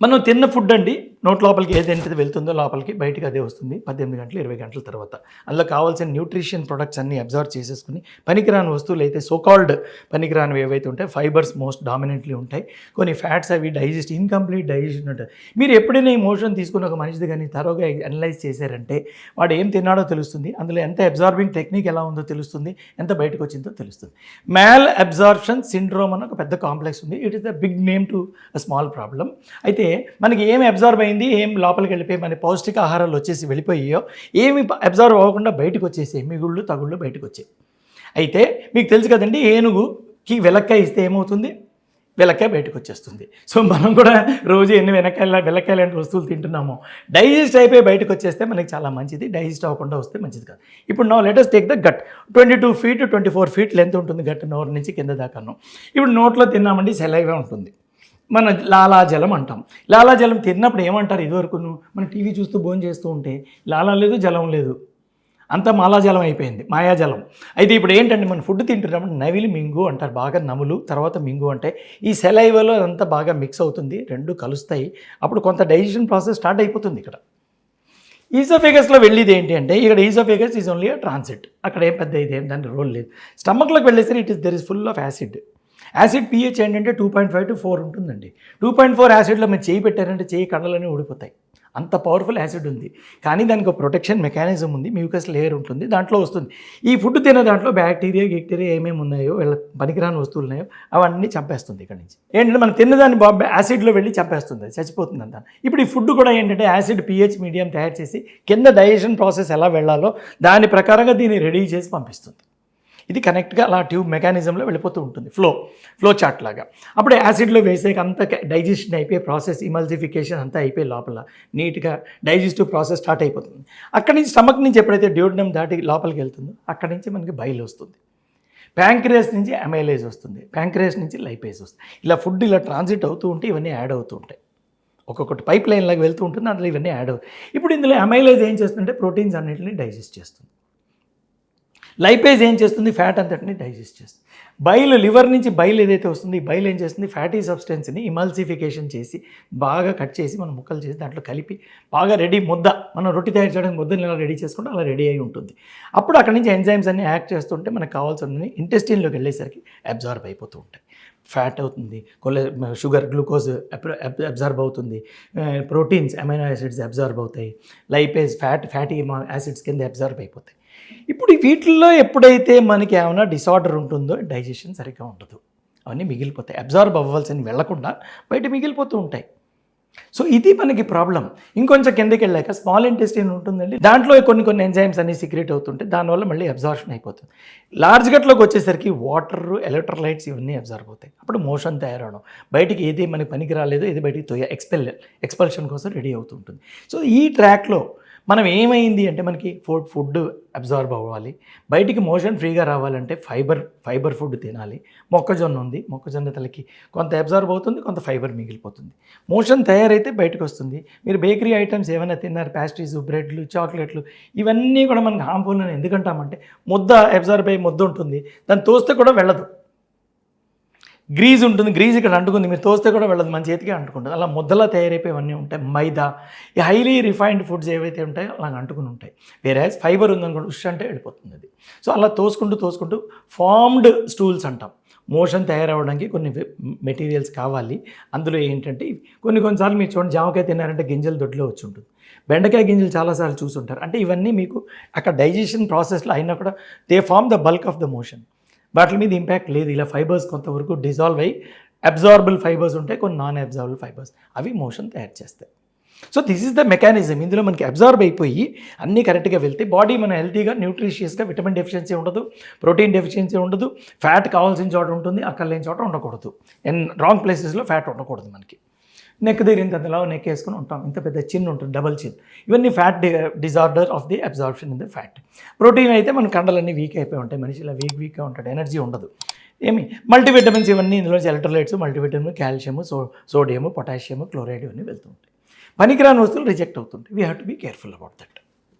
మనం తిన్న ఫుడ్ అండి నోట్ లోపలికి ఏదైతే వెళ్తుందో లోపలికి బయటికి అదే వస్తుంది 18 గంటలు 20 గంటల తర్వాత. అందులో కావాల్సిన న్యూట్రిషన్ ప్రొడక్ట్స్ అన్నీ అబ్జర్వ్ చేసేసుకుని పనికిరాని వస్తువులు అయితే సోకాల్డ్ పనికిరానివి ఏవైతే ఉంటాయి ఫైబర్స్ మోస్ట్ డామినెంట్లీ ఉంటాయి. కొన్ని ఫ్యాట్స్ అవి ఇన్కంప్లీట్ డైజెషన్ ఉంటుంది. మీరు ఎప్పుడైనా ఈ మోషన్ తీసుకుని ఒక మనిషిది కానీ తరోగా అనలైజ్ చేశారంటే వాడు ఏం తిన్నాడో తెలుస్తుంది, అందులో ఎంత అబ్జార్బింగ్ టెక్నిక్ ఎలా ఉందో తెలుస్తుంది, ఎంత బయటకు వచ్చిందో తెలుస్తుంది. మ్యాల్ అబ్జార్ప్షన్ సిండ్రోమ్ అని ఒక పెద్ద కాంప్లెక్స్ ఉంది. It is the big name to a small problem. అయితే మనకి ఏమి అబ్జర్వ్ అయింది, ఏం లోపలికి వెళ్ళిపోయి మన పౌష్టిక ఆహారాలు వచ్చేసి వెళ్ళిపోయాయో ఏమి అబ్జర్వ్ అవ్వకుండా బయటకు వచ్చేసాయి, మిగుళ్ళు తగుళ్ళు బయటకు వచ్చాయి. అయితే మీకు తెలుసు కదండి, ఏనుగుకి వెలక్కాయ ఇస్తే ఏమవుతుంది, వెలక్కాయ బయటకు వచ్చేస్తుంది. సో మనం కూడా రోజు ఎన్ని వెలక్కాయ లాంటి వస్తువులు తింటున్నామో డైజెస్ట్ అయిపోయి బయటకు వచ్చేస్తే మనకి చాలా మంచిది. డైజెస్ట్ అవ్వకుండా వస్తే మంచిది కాదు. ఇప్పుడు no let us take the gut. 22 feet 24 feet length ఉంటుంది గట్, నోరు నుంచి కింద దాకాను. ఇప్పుడు నోట్లో తిన్నామండి సెలైవా ఉంటుంది, మన లాలాజలం అంటాం. లాలాజలం తిన్నప్పుడు ఏమంటారు, ఇదివరకు మన టీవీ చూస్తూ భోజనం చేస్తూ ఉంటే లాలా లేదు జలం లేదు, అంతా మాలాజలం అయిపోయింది, మాయాజలం. అయితే ఇప్పుడు ఏంటంటే మన ఫుడ్ తింటున్నప్పుడు నవిలి మింగు అంటారు, బాగా నములు తర్వాత మింగు అంటే ఈ సెలైవలో అదంతా బాగా మిక్స్ అవుతుంది, రెండు కలుస్తాయి, అప్పుడు కొంత డైజెషన్ ప్రాసెస్ స్టార్ట్ అయిపోతుంది. ఇక్కడ ఈసోఫేగస్లో వెళ్ళేది ఏంటి అంటే ఇక్కడ ఈసోఫేగస్ ఈజ్ ఓన్లీ ట్రాన్సిట్, అక్కడ ఏం పెద్ద ఇదేం దాని రోల్ లేదు. స్టమక్లోకి వెళ్ళేసరికి there is full of acid. Acid pH ఏంటంటే 2.5 to 4 ఉంటుందండి. 2.4 యాసిడ్లో మీరు చేయి పెట్టారంటే చేయి కండలన్నీ ఊడిపోతాయి, అంత పవర్ఫుల్ యాసిడ్ ఉంది. కానీ దానికి ఒక ప్రొటెక్షన్ మెకానిజం ఉంది, మ్యూకస్ లేయర్ ఉంటుంది, దాంట్లో వస్తుంది. ఈ ఫుడ్ తినే దాంట్లో బ్యాక్టీరియా ఏమేమి ఉన్నాయో వీళ్ళ పనికిరాని వస్తువులు ఉన్నాయో అవన్నీ చంపేస్తుంది. ఇక్కడ నుంచి ఏంటంటే మనం తిన్నదాన్ని యాసిడ్లో వెళ్ళి చంపేస్తుంది, చచ్చిపోతుంది అంతా. ఇప్పుడు ఈ ఫుడ్ కూడా ఏంటంటే యాసిడ్ pH మీడియం తయారు చేసి కింద డైజెషన్ ప్రాసెస్ ఎలా వెళ్ళాలో దాని ప్రకారంగా దీన్ని రెడీ చేసి పంపిస్తుంది. ఇది కనెక్ట్గా అలా ట్యూబ్ మెకానిజంలో వెళ్ళిపోతూ ఉంటుంది, ఫ్లో చార్ట్ లాగా. అప్పుడు యాసిడ్లో వేసాక అంతా డైజెషన్ అయిపోయి ప్రాసెస్ ఇమల్సిఫికేషన్ అంతా అయిపోయి లోపల నీట్గా డైజెస్టివ్ ప్రాసెస్ స్టార్ట్ అయిపోతుంది. అక్కడి నుంచి స్టమక్ నుంచి ఎప్పుడైతే డ్యూడెనమ్ దాటి లోపలికి వెళ్తుందో అక్కడి నుంచి మనకి బైల్ వస్తుంది, ప్యాంక్రియాస్ నుంచి అమైలేజ్ వస్తుంది, ప్యాంక్రియాస్ నుంచి లైపేజ్ వస్తుంది. ఇలా ఫుడ్ ఇలా ట్రాన్సిట్ అవుతూ ఉంటే ఇవన్నీ యాడ్ అవుతూ ఉంటాయి, ఒక్కొక్కటి పైప్ లైన్ లాగా వెళ్తూ ఉంటుంది, అందులో ఇవన్నీ యాడ్ అవుతాయి. ఇప్పుడు ఇందులో అమైలేజ్ ఏం చేస్తుందంటే ప్రోటీన్స్ అన్నింటినీ డైజెస్ట్ చేస్తుంది, లైపేజ్ ఏం చేస్తుంది, ఫ్యాట్ అంతటిని డైజెస్ట్ చేస్తుంది. బైల్ లివర్ నుంచి బైల్ ఏదైతే వస్తుంది, ఈ బైల్ ఏం చేస్తుంది, ఫ్యాటీ సబ్స్టెన్స్ని ఇమల్సిఫికేషన్ చేసి బాగా కట్ చేసి మనం ముక్కలు చేసి దాంట్లో కలిపి బాగా రెడీ ముద్ద, మనం రొట్టె తయారు చేయడానికి ముద్దని ఇలా రెడీ చేసుకుంటే అలా రెడీ అయి ఉంటుంది. అప్పుడు అక్కడి నుంచి ఎంజైమ్స్ అన్ని యాక్ట్ చేస్తుంటే మనకు కావాల్సిన ఇంటెస్టిన్లోకి వెళ్ళేసరికి అబ్జార్బ్ అయిపోతూ ఉంటాయి. ఫ్యాట్ అవుతుంది, షుగర్ గ్లూకోజ్ అబ్జార్బ్ అవుతుంది, ప్రోటీన్స్ అమైనో యాసిడ్స్ అబ్జార్బ్ అవుతాయి, లైపేజ్ ఫ్యాటీ యాసిడ్స్ కింద అబ్జార్బ్ అయిపోతాయి. ఇప్పుడు వీటిల్లో ఎప్పుడైతే మనకి ఏమైనా డిసార్డర్ ఉంటుందో డైజెషన్ సరిగ్గా ఉండదు, అవన్నీ మిగిలిపోతాయి, అబ్జార్బ్ అవ్వాల్సినవి వెళ్లకుండా బయట మిగిలిపోతూ ఉంటాయి. సో ఇది మనకి ప్రాబ్లం. ఇంకొంచెం కిందకి వెళ్ళాక స్మాల్ ఇంటెస్టైన్ ఉంటుందండి, దాంట్లో కొన్ని ఎంజైమ్స్ అన్ని సీక్రెట్ అవుతుంటే దానివల్ల మళ్ళీ అబ్జార్ప్షన్ అయిపోతుంది. లార్జ్ గట్లోకి వచ్చేసరికి వాటర్ ఎలక్ట్రోలైట్స్ ఇవన్నీ అబ్జర్వ్ అవుతాయి, అప్పుడు మోషన్ తయారవడం, బయటికి ఏది మనకి పనికి రాలేదో ఇది బయటికి ఎక్స్పల్షన్ కోసం రెడీ అవుతూ ఉంటుంది. సో ఈ ట్రాక్లో మనం ఏమైంది అంటే మనకి ఫుడ్ అబ్జార్బ్ అవ్వాలి, బయటికి మోషన్ ఫ్రీగా రావాలంటే ఫైబర్ ఫుడ్ తినాలి. మొక్కజొన్న ఉంది, మొక్కజొన్న తలకి కొంత అబ్జార్బ్ అవుతుంది, కొంత ఫైబర్ మిగిలిపోతుంది. మోషన్ తయారైతే బయటకు వస్తుంది. మీరు బేకరీ ఐటమ్స్ ఏమైనా తిన్నారు, ప్యాస్ట్రీస్, బ్రెడ్లు, చాక్లెట్లు, ఇవన్నీ కూడా మనకు హార్మ్ఫుల్ అని ఎందుకంటామంటే ముద్ద అబ్జార్బ్ అయ్యి ముద్ద ఉంటుంది, దాన్ని తోస్తే కూడా వెళ్ళదు. గ్రీజ్ ఉంటుంది, గ్రీజ్ ఇక్కడ అంటుకుంది, మీరు తోస్తే కూడా వెళ్ళదు, మన చేతికి అంటుకుంటుంది. అలా ముద్దలా తయారైపోయివన్నీ ఉంటాయి. మైదా, ఈ హైలీ రిఫైన్డ్ ఫుడ్స్ ఏవైతే ఉంటాయో అలా అంటుకుని ఉంటాయి. వేరే ఫైబర్ ఉందనుకోండి ఉష్ అంటే వెళ్ళిపోతుంది అది. సో అలా తోసుకుంటూ ఫార్మ్డ్ స్టూల్స్ అంటాం. మోషన్ తయారవడానికి కొన్ని మెటీరియల్స్ కావాలి. అందులో ఏంటంటే కొన్నిసార్లు మీరు చూడండి, జామకాయ తిన్నారంటే గింజలు దొడ్లో వచ్చి ఉంటుంది, బెండకాయ గింజలు చాలాసార్లు చూసుంటారు. అంటే ఇవన్నీ మీకు అక్కడ డైజెషన్ ప్రాసెస్లో అయినా కూడా they form the bulk of the motion. వాటి మీద ఇంపాక్ట్ లేదు. ఇలా ఫైబర్స్ కొంతవరకు డిజాల్వ్ అయ్యి అబ్జార్బుల్ ఫైబర్స్ ఉంటాయి, కొన్ని నాన్ అబ్జార్బుల్ ఫైబర్స్, అవి మోషన్ తయారు చేస్తాయి. So this is the mechanism. ఇందులో మనకి అబ్జార్బ్ అయిపోయి అన్నీ కరెక్ట్గా వెళ్తే బాడీ మన హెల్తీగా న్యూట్రిషియస్గా, విటమిన్ డెఫిషియన్సీ ఉండదు, ప్రోటీన్ డెఫిషియన్సీ ఉండదు, ఫ్యాట్ కావాల్సిన చోట ఉంటుంది, అక్కడ లేని చోట ఉండకూడదు, రాంగ్ ప్లేసెస్లో ఫ్యాట్ ఉండకూడదు. మనకి నెక్ దగ్గర ఇంత నెక్ వేసుకుని ఉంటాం, ఇంత పెద్ద చిన్ ఉంటుంది, డబల్ చిన్, ఇవన్నీ fat disorder of the absorption in the fat. Protein అయితే మన కండలన్నీ వీక్ అయిపోయి ఉంటాయి, మనిషి ఇలా వీక్గా ఉంటాడు, ఎనర్జీ ఉండదు. మల్టీవిటమిన్స్ ఇవన్నీ ఇందులో electrolytes, multivitamin, calcium, sodium, potassium, chloride ఇవన్నీ వెళ్తూ ఉంటాయి. పనికిరాని వస్తువులు రిజెక్ట్ అవుతుంటాయి. We have to be careful about that.